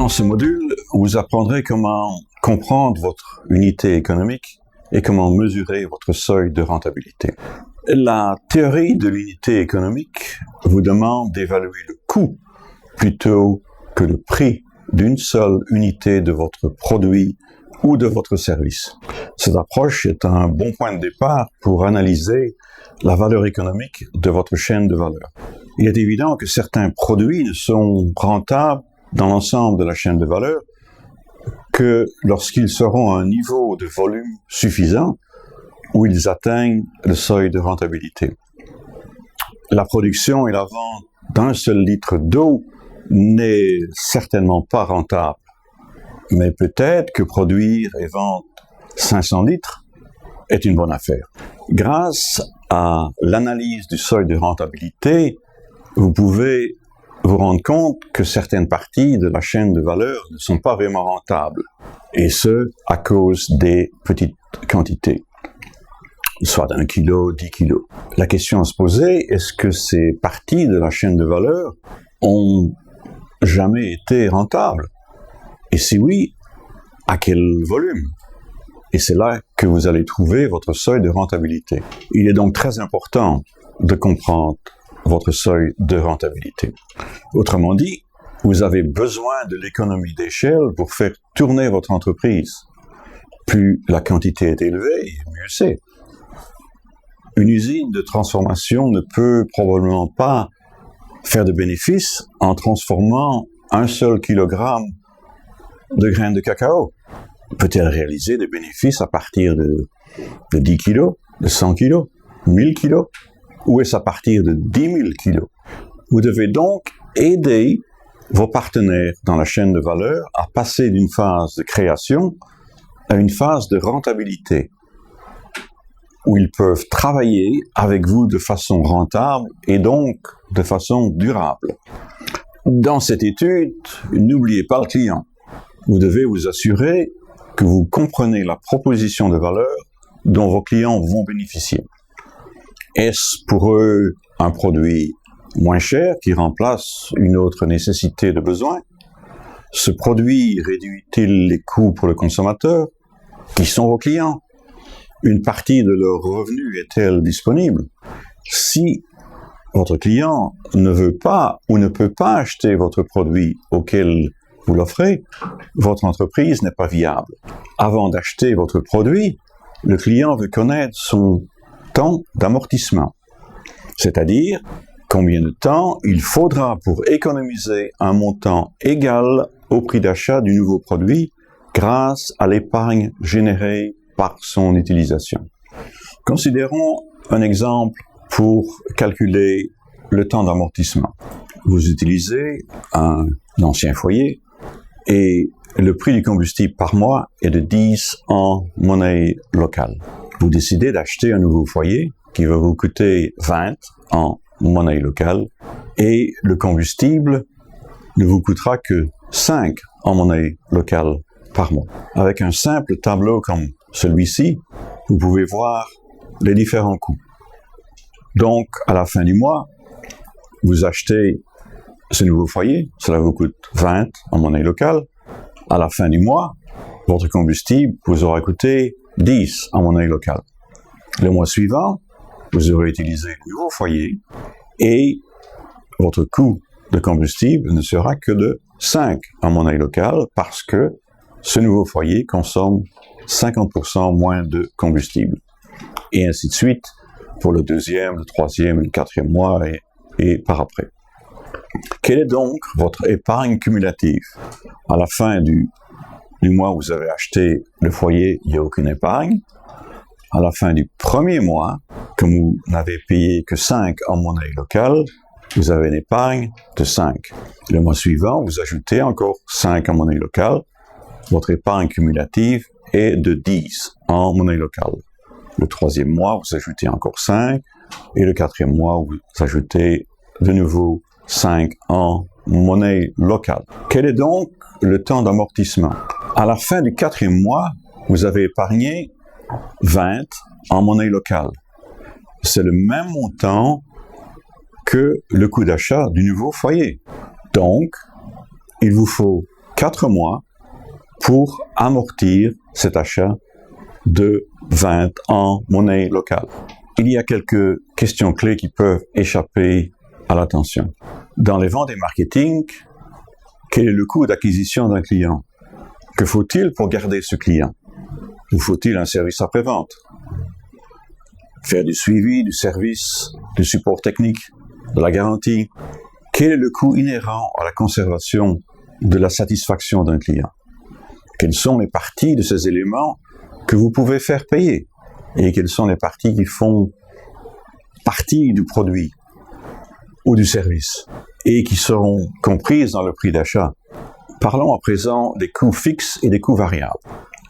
Dans ce module, vous apprendrez comment comprendre votre unité économique et comment mesurer votre seuil de rentabilité. La théorie de l'unité économique vous demande d'évaluer le coût plutôt que le prix d'une seule unité de votre produit ou de votre service. Cette approche est un bon point de départ pour analyser la valeur économique de votre chaîne de valeur. Il est évident que certains produits ne sont rentables dans l'ensemble de la chaîne de valeur que lorsqu'ils seront à un niveau de volume suffisant où ils atteignent le seuil de rentabilité. La production et la vente d'un seul litre d'eau n'est certainement pas rentable, mais peut-être que produire et vendre 500 litres est une bonne affaire. Grâce à l'analyse du seuil de rentabilité, vous pouvez vous rendre compte que certaines parties de la chaîne de valeur ne sont pas vraiment rentables, et ce, à cause des petites quantités, soit d'1 kilo, 10 kilos. La question à se poser, est-ce que ces parties de la chaîne de valeur ont jamais été rentables? Et si oui, à quel volume? Et c'est là que vous allez trouver votre seuil de rentabilité. Il est donc très important de comprendre votre seuil de rentabilité. Autrement dit, vous avez besoin de l'économie d'échelle pour faire tourner votre entreprise. Plus la quantité est élevée, mieux c'est. Une usine de transformation ne peut probablement pas faire de bénéfices en transformant un seul kilogramme de graines de cacao. Peut-elle réaliser des bénéfices à partir de 10 kilos, de 100 kilos, 1000 kilos, ou est-ce à partir de 10 000 kilos? Vous devez donc aider vos partenaires dans la chaîne de valeur à passer d'une phase de création à une phase de rentabilité, où ils peuvent travailler avec vous de façon rentable et donc de façon durable. Dans cette étude, n'oubliez pas le client. Vous devez vous assurer que vous comprenez la proposition de valeur dont vos clients vont bénéficier. Est-ce pour eux un produit moins cher qui remplace une autre nécessité de besoin? Ce produit réduit-il les coûts pour le consommateur? Qui sont vos clients? Une partie de leur revenu est-elle disponible? Si votre client ne veut pas ou ne peut pas acheter votre produit auquel vous l'offrez, votre entreprise n'est pas viable. Avant d'acheter votre produit, le client veut connaître son temps d'amortissement, c'est-à-dire combien de temps il faudra pour économiser un montant égal au prix d'achat du nouveau produit grâce à l'épargne générée par son utilisation. Considérons un exemple pour calculer le temps d'amortissement. Vous utilisez un ancien foyer et le prix du combustible par mois est de 10 en monnaie locale. Vous décidez d'acheter un nouveau foyer qui va vous coûter 20 en monnaie locale et le combustible ne vous coûtera que 5 en monnaie locale par mois. Avec un simple tableau comme celui-ci, vous pouvez voir les différents coûts. Donc, à la fin du mois, vous achetez ce nouveau foyer, cela vous coûte 20 en monnaie locale. À la fin du mois, votre combustible vous aura coûté 10 en monnaie locale. Le mois suivant, vous aurez utilisé le nouveau foyer et votre coût de combustible ne sera que de 5 en monnaie locale parce que ce nouveau foyer consomme 50% moins de combustible. Et ainsi de suite pour le deuxième, le troisième, le quatrième mois et par après. Quelle est donc votre épargne cumulative? À la fin du mois où vous avez acheté le foyer, il n'y a aucune épargne. À la fin du premier mois, comme vous n'avez payé que 5 en monnaie locale, vous avez une épargne de 5. Le mois suivant, vous ajoutez encore 5 en monnaie locale. Votre épargne cumulative est de 10 en monnaie locale. Le troisième mois, vous ajoutez encore 5. Et le quatrième mois, vous ajoutez de nouveau 5 en monnaie locale. Quel est donc le temps d'amortissement? À la fin du quatrième mois, vous avez épargné 20 en monnaie locale. C'est le même montant que le coût d'achat du nouveau foyer. Donc, il vous faut 4 mois pour amortir cet achat de 20 en monnaie locale. Il y a quelques questions clés qui peuvent échapper à l'attention. Dans les ventes et marketing, quel est le coût d'acquisition d'un client? Que faut-il pour garder ce client? Ou faut-il un service après-vente? Faire du suivi, du service, du support technique, de la garantie. Quel est le coût inhérent à la conservation de la satisfaction d'un client? Quelles sont les parties de ces éléments que vous pouvez faire payer? Et quelles sont les parties qui font partie du produit ou du service et qui seront comprises dans le prix d'achat? Parlons à présent des coûts fixes et des coûts variables.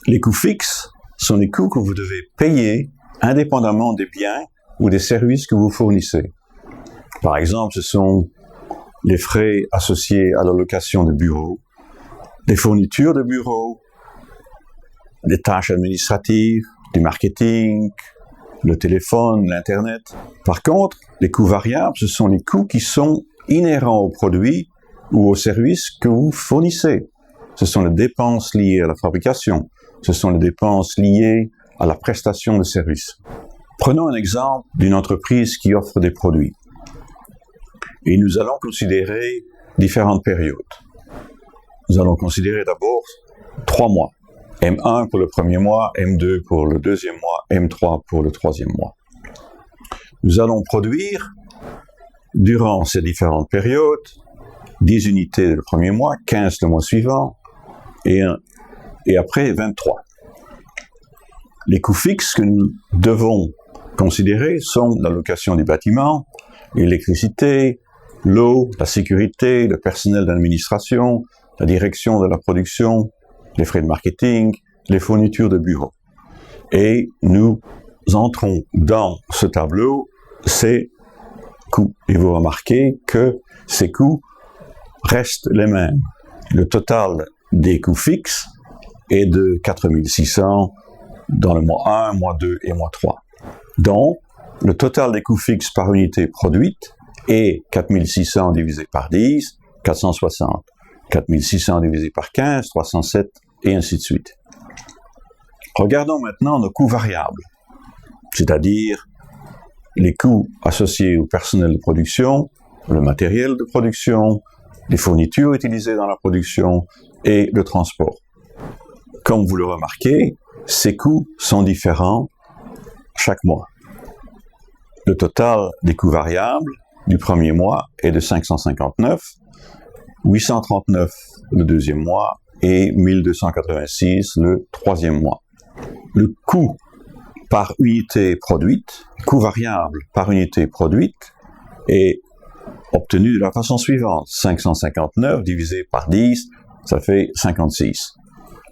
Les coûts fixes sont les coûts que vous devez payer indépendamment des biens ou des services que vous fournissez. Par exemple, ce sont les frais associés à la location de bureaux, des fournitures de bureaux, des tâches administratives, du marketing, le téléphone, l'Internet. Par contre, les coûts variables, ce sont les coûts qui sont inhérents au produit ou au service que vous fournissez. Ce sont les dépenses liées à la fabrication. Ce sont les dépenses liées à la prestation de services. Prenons un exemple d'une entreprise qui offre des produits. Et nous allons considérer différentes périodes. Nous allons considérer d'abord 3 mois. M1 pour le premier mois, M2 pour le deuxième mois, M3 pour le troisième mois. Nous allons produire, durant ces différentes périodes, 10 unités le premier mois, 15 le mois suivant, et après 23. Les coûts fixes que nous devons considérer sont la location du bâtiment, l'électricité, l'eau, la sécurité, le personnel d'administration, la direction de la production, les frais de marketing, les fournitures de bureau. Et nous entrons dans ce tableau ces coûts. Et vous remarquez que ces coûts restent les mêmes. Le total des coûts fixes est de 4600 dans le mois 1, mois 2 et mois 3. Donc, le total des coûts fixes par unité produite est 4600 divisé par 10, 460. 4600 divisé par 15, 307, et ainsi de suite. Regardons maintenant nos coûts variables, c'est-à-dire les coûts associés au personnel de production, le matériel de production, les fournitures utilisées dans la production et le transport. Comme vous le remarquez, ces coûts sont différents chaque mois. Le total des coûts variables du premier mois est de 559, 839 le deuxième mois et 1286 le troisième mois. Le coût par unité produite, coût variable par unité produite, est obtenu de la façon suivante. 559 divisé par 10, ça fait 56.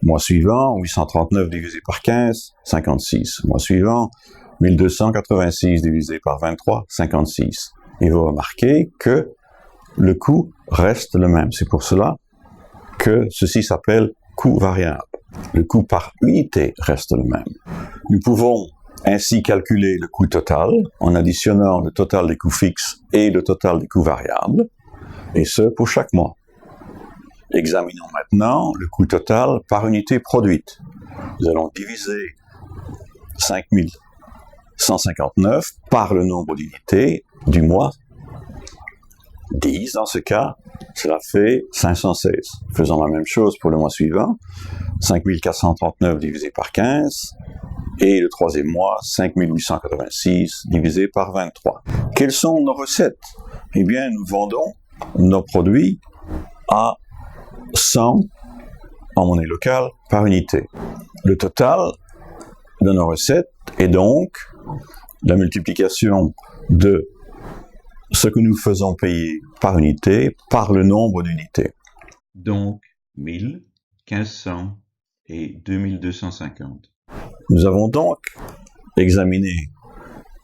Mois suivant, 839 divisé par 15, 56. Mois suivant, 1286 divisé par 23, 56. Et vous remarquez que le coût reste le même. C'est pour cela que ceci s'appelle coût variable. Le coût par unité reste le même. Nous pouvons ainsi calculer le coût total en additionnant le total des coûts fixes et le total des coûts variables, et ce pour chaque mois. Examinons maintenant le coût total par unité produite. Nous allons diviser 5159 par le nombre d'unités du mois. 10 dans ce cas, cela fait 516. Faisons la même chose pour le mois suivant. 5439 divisé par 15. Et le troisième mois, 5886 divisé par 23. Quelles sont nos recettes? Eh bien, nous vendons nos produits à 100 en monnaie locale par unité. Le total de nos recettes est donc la multiplication de ce que nous faisons payer par unité par le nombre d'unités. Donc 1000, 1500 et 2250. Nous avons donc examiné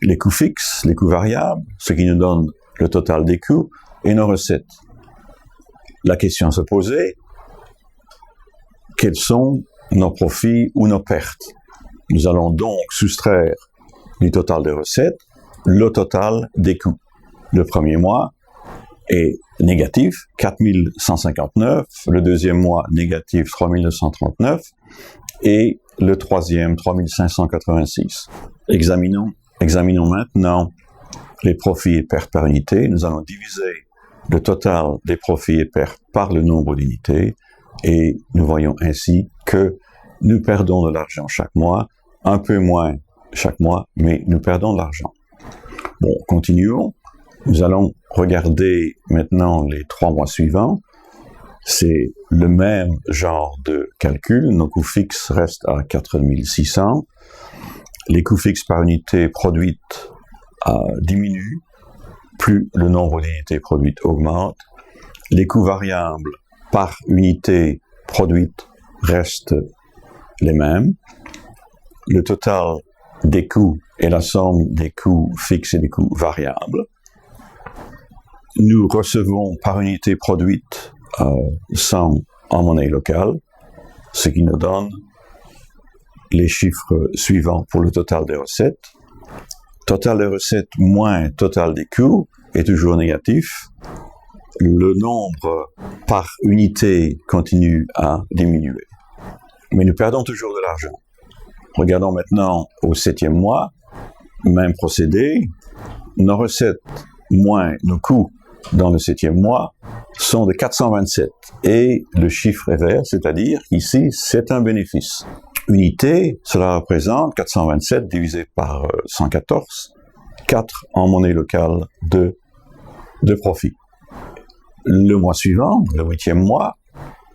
les coûts fixes, les coûts variables, ce qui nous donne le total des coûts et nos recettes. La question à se poser, quels sont nos profits ou nos pertes? Nous allons donc soustraire du total des recettes le total des coûts. Le premier mois est négatif, 4159, le deuxième mois négatif, 3939, et le troisième, 3586. Examinons maintenant les profits et pertes par unité. Nous allons diviser le total des profits et pertes par le nombre d'unités, et nous voyons ainsi que nous perdons de l'argent chaque mois, un peu moins chaque mois, mais nous perdons de l'argent. Bon, continuons. Nous allons regarder maintenant les 3 mois suivants. C'est le même genre de calcul. Nos coûts fixes restent à 4600. Les coûts fixes par unité produite diminuent, plus le nombre d'unités produites augmente. Les coûts variables par unité produite restent les mêmes. Le total des coûts est la somme des coûts fixes et des coûts variables. Nous recevons par unité produite 100 en monnaie locale, ce qui nous donne les chiffres suivants pour le total des recettes. Total des recettes moins total des coûts est toujours négatif. Le nombre par unité continue à diminuer. Mais nous perdons toujours de l'argent. Regardons maintenant au 7e mois, même procédé. Nos recettes moins nos coûts dans le 7e mois sont de 427. Et le chiffre est vert, c'est-à-dire qu'ici, c'est un bénéfice. Unité, cela représente 427 divisé par 114, 4 en monnaie locale de profit. Le mois suivant, le 8e mois,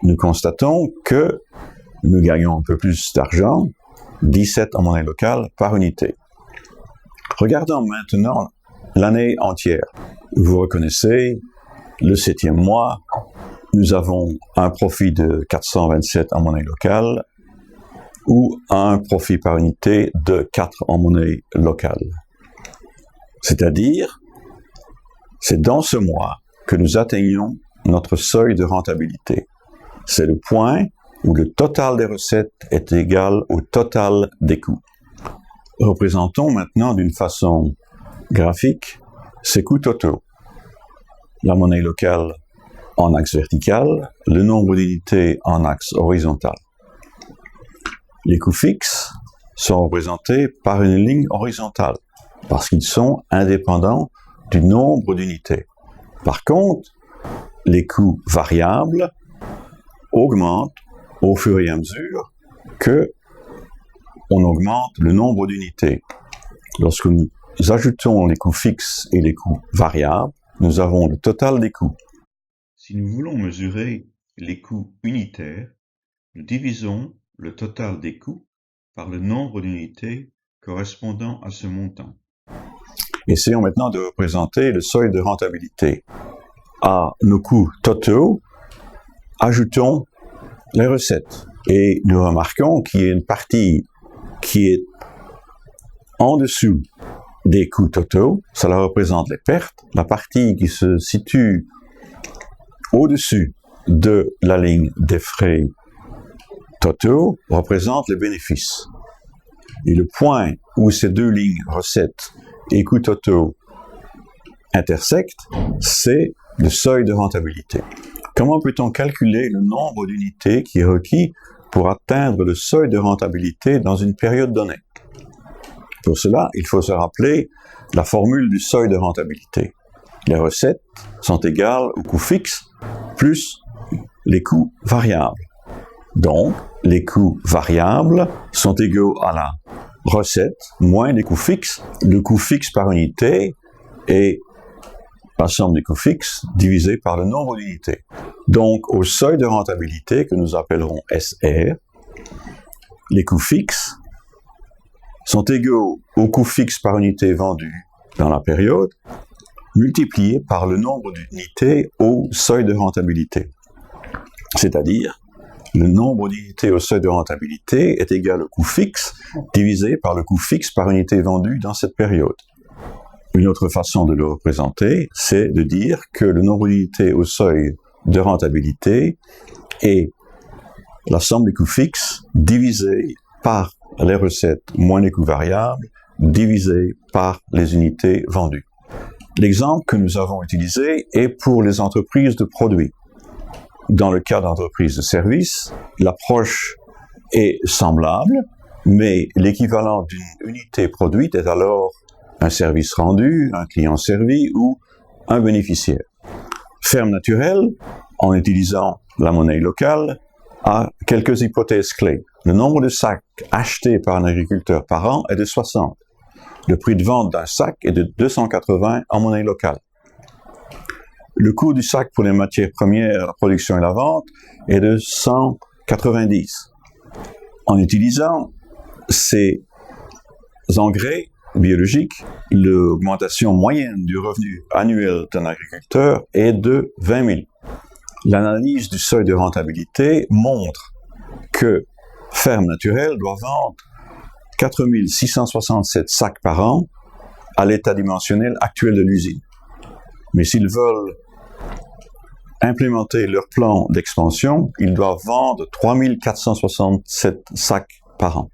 nous constatons que nous gagnons un peu plus d'argent, 17 en monnaie locale par unité. Regardons maintenant l'année entière. Vous reconnaissez, le 7e mois, nous avons un profit de 427 en monnaie locale ou un profit par unité de 4 en monnaie locale. C'est-à-dire, c'est dans ce mois que nous atteignons notre seuil de rentabilité. C'est le point où le total des recettes est égal au total des coûts. Représentons maintenant d'une façon graphique ces coûts totaux. La monnaie locale en axe vertical, le nombre d'unités en axe horizontal. Les coûts fixes sont représentés par une ligne horizontale parce qu'ils sont indépendants du nombre d'unités. Par contre, les coûts variables augmentent au fur et à mesure que on augmente le nombre d'unités. Lorsque nous ajoutons les coûts fixes et les coûts variables, nous avons le total des coûts. Si nous voulons mesurer les coûts unitaires, nous divisons le total des coûts par le nombre d'unités correspondant à ce montant. Essayons maintenant de représenter le seuil de rentabilité. À nos coûts totaux, ajoutons les recettes. Et nous remarquons qu'il y a une partie qui est en dessous des coûts totaux, cela représente les pertes. La partie qui se situe au-dessus de la ligne des frais totaux représente les bénéfices. Et le point où ces deux lignes, recettes et coûts totaux, intersectent, c'est le seuil de rentabilité. Comment peut-on calculer le nombre d'unités qui est requis pour atteindre le seuil de rentabilité dans une période donnée? Pour cela, il faut se rappeler la formule du seuil de rentabilité. Les recettes sont égales aux coûts fixes plus les coûts variables. Donc, les coûts variables sont égaux à la recette moins les coûts fixes. Le coût fixe par unité est la somme des coûts fixes divisé par le nombre d'unités. Donc, au seuil de rentabilité que nous appellerons SR, les coûts fixes sont égaux aux coûts fixes par unité vendue dans la période, multipliés par le nombre d'unités au seuil de rentabilité. C'est-à-dire, le nombre d'unités au seuil de rentabilité est égal au coût fixe divisé par le coût fixe par unité vendue dans cette période. Une autre façon de le représenter, c'est de dire que le nombre d'unités au seuil de rentabilité est la somme des coûts fixes divisée par les recettes moins les coûts variables divisés par les unités vendues. L'exemple que nous avons utilisé est pour les entreprises de produits. Dans le cas d'entreprises de services, l'approche est semblable, mais l'équivalent d'une unité produite est alors un service rendu, un client servi ou un bénéficiaire. Ferme naturelle, en utilisant la monnaie locale, a quelques hypothèses clés. Le nombre de sacs achetés par un agriculteur par an est de 60. Le prix de vente d'un sac est de 280 en monnaie locale. Le coût du sac pour les matières premières, la production et la vente est de 190. En utilisant ces engrais biologiques, l'augmentation moyenne du revenu annuel d'un agriculteur est de 20 000. L'analyse du seuil de rentabilité montre que Ferme Naturelle doit vendre 4 667 sacs par an à l'état dimensionnel actuel de l'usine. Mais s'ils veulent implémenter leur plan d'expansion, ils doivent vendre 3 467 sacs par an.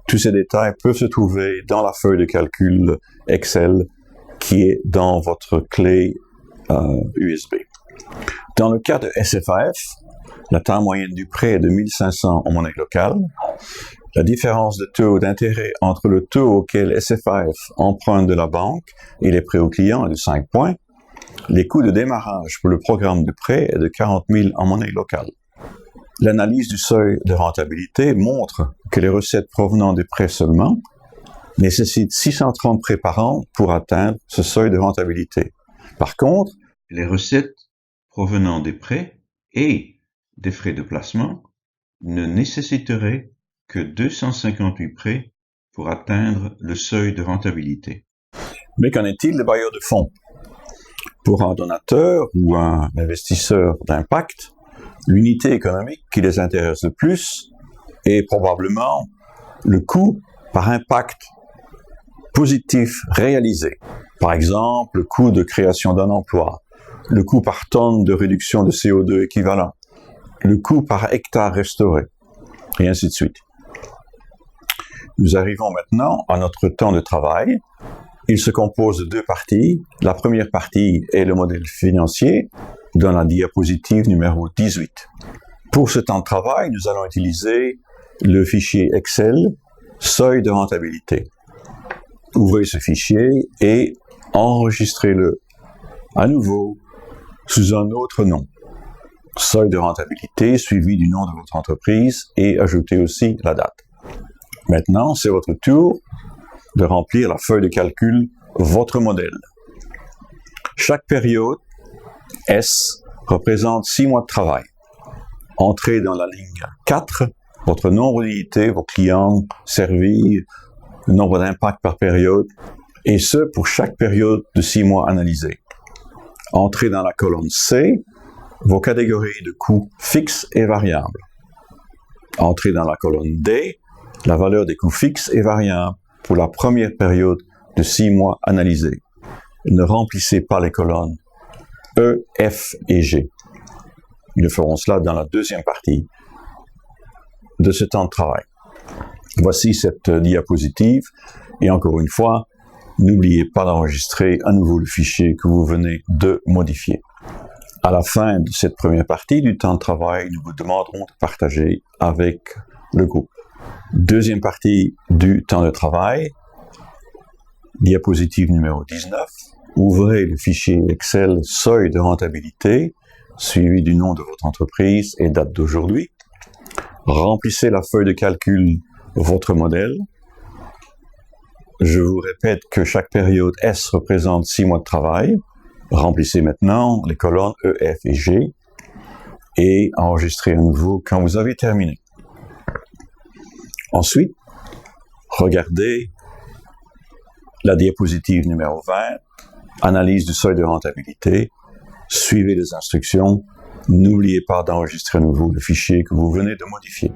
Tous ces détails peuvent se trouver dans la feuille de calcul Excel qui est dans votre clé USB. Dans le cas de SFAF, la taille moyenne du prêt est de 1500 en monnaie locale. La différence de taux d'intérêt entre le taux auquel SFAF emprunte de la banque et les prêts aux clients est de 5 points. Les coûts de démarrage pour le programme de prêt est de 40 000 en monnaie locale. L'analyse du seuil de rentabilité montre que les recettes provenant des prêts seulement nécessitent 630 prêts par an pour atteindre ce seuil de rentabilité. Par contre, les recettes provenant des prêts et des frais de placement ne nécessiteraient que 258 prêts pour atteindre le seuil de rentabilité. Mais qu'en est-il des bailleurs de fonds? Pour un donateur ou un investisseur d'impact, l'unité économique qui les intéresse le plus est probablement le coût par impact positif réalisé. Par exemple, le coût de création d'un emploi, le coût par tonne de réduction de CO2 équivalent, le coût par hectare restauré, et ainsi de suite. Nous arrivons maintenant à notre temps de travail. Il se compose de deux parties. La première partie est le modèle financier, dans la diapositive numéro 18. Pour ce temps de travail, nous allons utiliser le fichier Excel seuil de rentabilité. Ouvrez ce fichier et enregistrez-le à nouveau sous un autre nom. Seuil de rentabilité suivi du nom de votre entreprise et ajoutez aussi la date. Maintenant, c'est votre tour de remplir la feuille de calcul votre modèle. Chaque période S représente 6 mois de travail. Entrez dans la ligne 4 votre nombre d'unités, vos clients servis, le nombre d'impacts par période, et ce pour chaque période de 6 mois analysée. Entrez dans la colonne C vos catégories de coûts fixes et variables. Entrez dans la colonne D la valeur des coûts fixes et variables pour la première période de 6 mois analysée. Ne remplissez pas les colonnes E, F et G. Nous ferons cela dans la deuxième partie de ce temps de travail. Voici cette diapositive et encore une fois, n'oubliez pas d'enregistrer à nouveau le fichier que vous venez de modifier. À la fin de cette première partie du temps de travail, nous vous demanderons de partager avec le groupe. Deuxième partie du temps de travail, diapositive numéro 19. Ouvrez le fichier Excel seuil de rentabilité, suivi du nom de votre entreprise et date d'aujourd'hui. Remplissez la feuille de calcul votre modèle. Je vous répète que chaque période S représente 6 mois de travail. Remplissez maintenant les colonnes E, F et G et enregistrez à nouveau quand vous avez terminé. Ensuite, regardez la diapositive numéro 20, analyse du seuil de rentabilité, suivez les instructions, n'oubliez pas d'enregistrer à nouveau le fichier que vous venez de modifier.